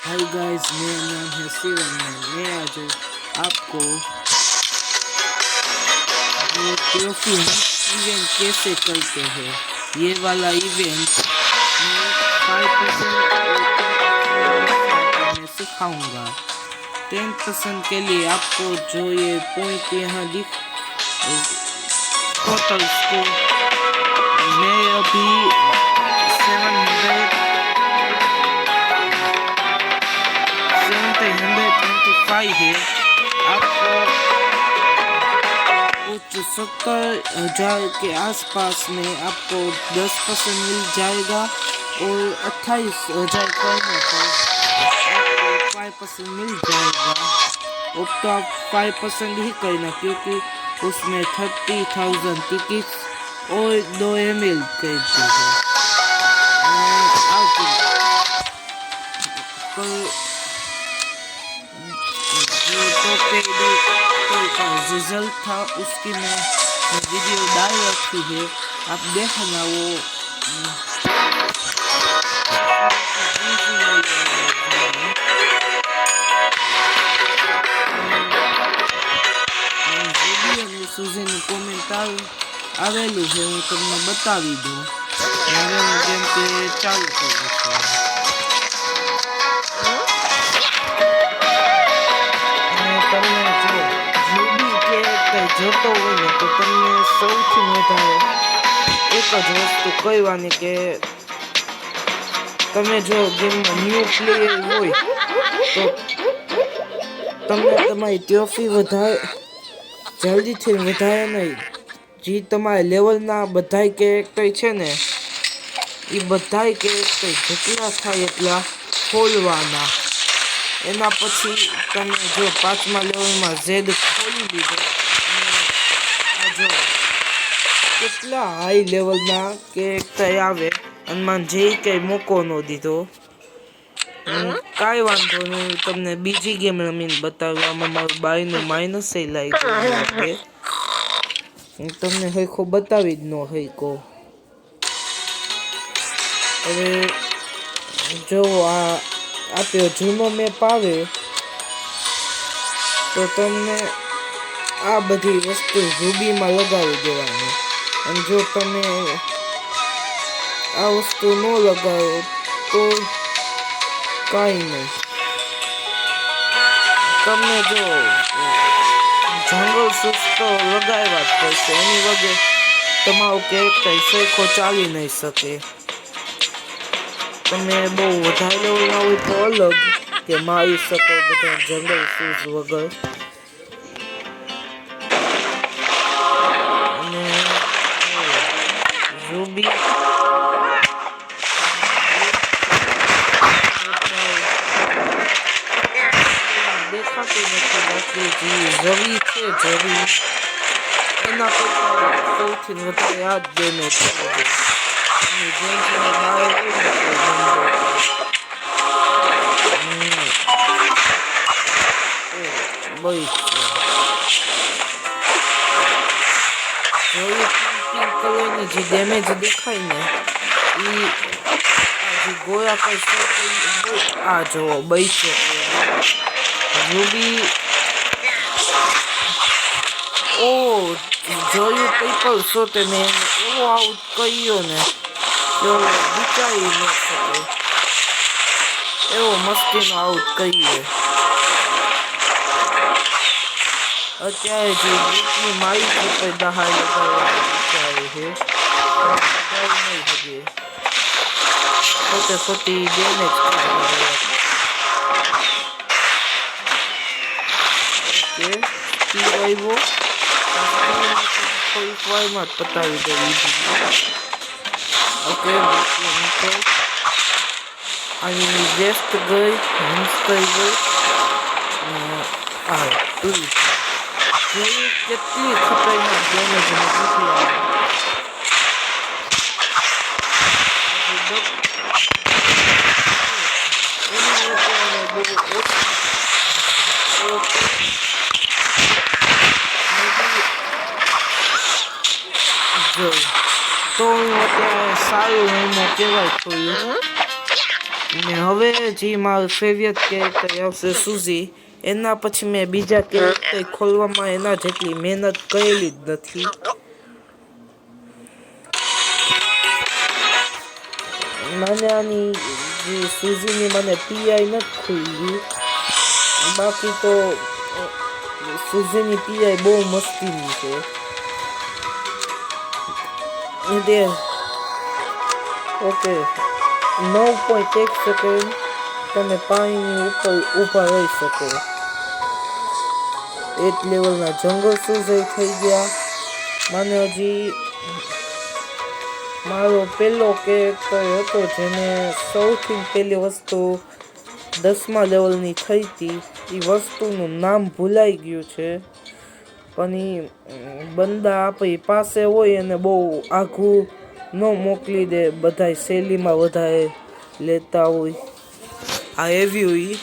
Hi guys, मेरा नाम है शिवम। मैं आज आपको वो ट्रॉफी इवेंट कैसे करते हैं ये वाला इवेंट मैं 5% में सिखाऊंगा। 10% के लिए आपको जो ये पॉइंट यहाँ दिख टोटल स्कोर मैं अभी 725 है। आपको कुछ 70,000 के आसपास में आपको 10% मिल जाएगा और 28,000 करने पर आपको 5% मिल जाएगा। अब तो आप 5% ही करना क्योंकि उसमें 30,000 टिकट्स और 2 ml कहते हैं। रिजल्ट था उसकी मैं वीडियो डाल रखी है, आप देखना। वो સુઝીનું કોમેન્ટ આવેલું છે, હું તમને બતાવી દઉં। હવે હું જેમ કે ચાલુ કરું છું। તમને જોતો હોય ને તો તમને સૌથી વધારે એક જ વસ્તુ કહેવાની કે તમે જો ગેમમાં ન્યૂ પ્લેયર હોય તો તમને તમારી ટ્રોફી વધારે જલ્દીથી વધારે નહીં, જે તમારા લેવલના બધાય કેરેક્ટર છે ને એ બધાય કેરેક્ટર જેટલા થાય એટલા ખોલવાના। એના પછી તમે જો 5મા લેવલમાં ઝેડ ખોલી લીધો, જો કેટલા હાઈ લેવલના કેરેક્ટર આવે અને મને જે કંઈ મોકો ન દીધો। કાંઈ વાંધો નહીં, તમને બીજી ગેમ રમીને બતાવવામાં મારું બાયનું માઇનસ લાગી હું તમને હરખો બતાવી જ ન હરખો। હવે જો આપ્યો જૂનો મેપ આવે તો તમને આ બધી વસ્તુ રૂબીમાં લગાવી દેવાની, અને જો તમે આ વસ્તુ ન લગાવો તો કાંઈ નહીં। તમને જો જંગલ સુસ્તો લગાવ્યા જ પડશે, એની વગર તમારું કેરેક્ટર સરખો ચાલી નહીં શકે। તમે બહુ વધારે લેવલના હોય તો અલગ કે મારી શકો બધા જંગલ શૂઝ વગર। અને રૂબી દેખાતું નથી, બાકી જે રવિ છે રવિ એના કરતા સૌથી વધારે આ જ ડેમેજ છે। જે ડેમેજ દેખાય ને એ જે ગોળા પર આ જોવો બૈસો રૂબી જોયું પીપલ શોટે ને એવો આઉટ કર્યો ને તો વિચારી ન શકે, એવો મસ્તીનો આઉટ કરીએ। અત્યારે જે રીતની મારી ઉપર દહાડ લગાવવાનું વિચારે છે નહીં શકે, ખોટી ડેમેજ આવ્યો થોડીક વારમાં જ પતાવી દેવી। ઓકે, આની વેસ્ટ ગઈ હિંસકઈ ગઈ જોયું કેટલી ખતરનાક ડેમેજ નથી આવે। તો હું અત્યારે સારું એમાં કહેવાય થોડું ને હવે જે મારું ફેવરેટ કેરેક્ટર આવશે સુઝી, એના પછી મેં બીજા કેરેક્ટર ખોલવામાં એના જેટલી મહેનત કરેલી જ નથી. મને આની જે સુઝીની મને પીઆઈ નથી ખુલી, બાકી તો સુઝીની પીઆઈ બહુ મસ્તીની છે. ઓકે 9.1 સેકન્ડ તમે પાણીની ઉપર ઊભા રહી શકો. 8 લેવલના જંગલ શૂઝ થઈ ગયા. મને હજી મારો પહેલો કેરેક્ટર હતો જેને સૌથી પહેલી વસ્તુ 10મા લેવલની થઈ હતી. એ વસ્તુનું નામ ભૂલાઈ ગયું છે, પણ એ બંદા આપણી પાસે હોય અને બહુ આઘું ન મોકલી દે, બધા શૈલીમાં વધારે લેતા હોય. આ એવી હોય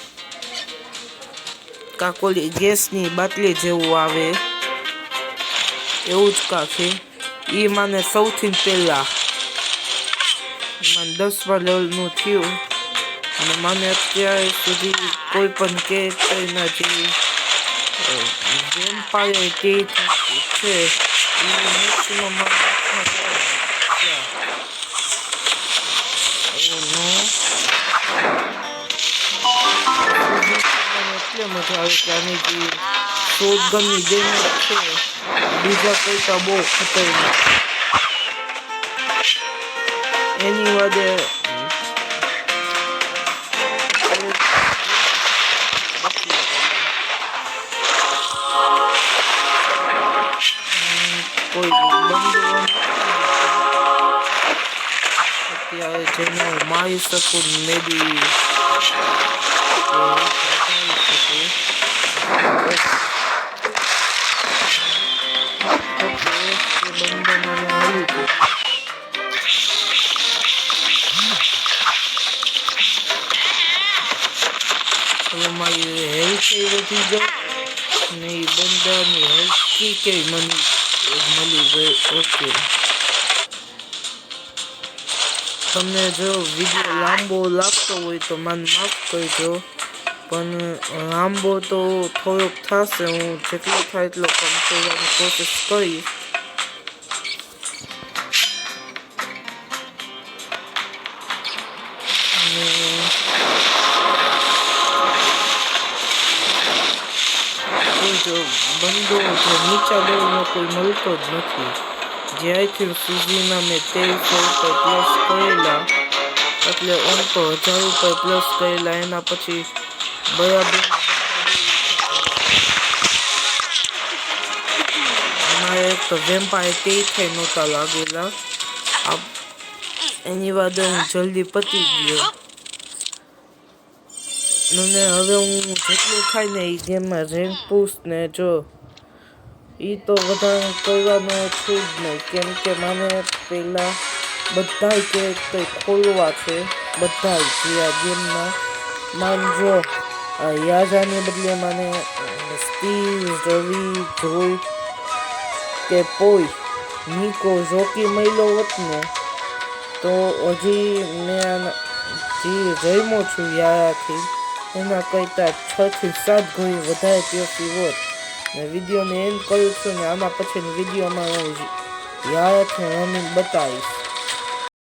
કાકોલી ગેસની બાટલી જેવું આવે એવું જ કાંકે. એ મને સૌથી પહેલા મને 10મા લેવલનું થયું અને મને અત્યાર સુધી કોઈ પણ કેરેક્ટરના જે વેમ્પાયર ટીથ છે એ મેક્સિમમ એટલે મજા આવે કે આની જે શોટગનની ડેમેજ છે બીજા કરતા બહુ ખતરનાક. એની વાદે કોઈ બંધુ અત્યારે જેને હું મારી શકું મે બી મારી હેલ્થ વધી ગઈ ને એ બંદાની હેલ્થ કે મળી ગઈ. ઓકે, તમને જો વિડીયો લાંબો લાગતો હોય તો મને માફ કરજો, પણ લાંબો તો થોડોક થશે. હું જેટલો થાય એટલો કમ કરવાની કોશિશ કરીશ. જો બંદો જે નીચા લેવલનો કોઈ મળતો જ નથી. જ્યારથી સુઝીના મેં 1300 રૂપિયા પ્લસ કરેલા, એટલે ઓમ તો 1000 રૂપિયા પ્લસ કરેલા. એના પછી બરાબર મારે એક તો વેમ્પાયર ટીથ નહોતા લાગેલા. એની વાત હું જલ્દી પતી ગયો અને હવે હું જેટલું થાય ને એ ગેમમાં રેન્ક પુશ ને જો એ તો વધારે કરવાનો છું જ નહીં, કેમ કે મને પહેલાં બધા કેરેક્ટર ખોલવા છે. બધા જે આ ગેમના માનજો યાજાને બદલે મને સ્ટીવ, રવિ, જોય કે પોઈ, નિકો, જોકી મળ્યો હોત ને તો હજી મેં જે રમ્યો છું યારાથી એના કરતાં 6 થી 7 ગણી વધારે ટ્રોફી હોત. ને વિડીયોને એન્ડ કરું છું ને આના પછીની વિડીયોમાં હું યારાથી રમીને બતાવીશ.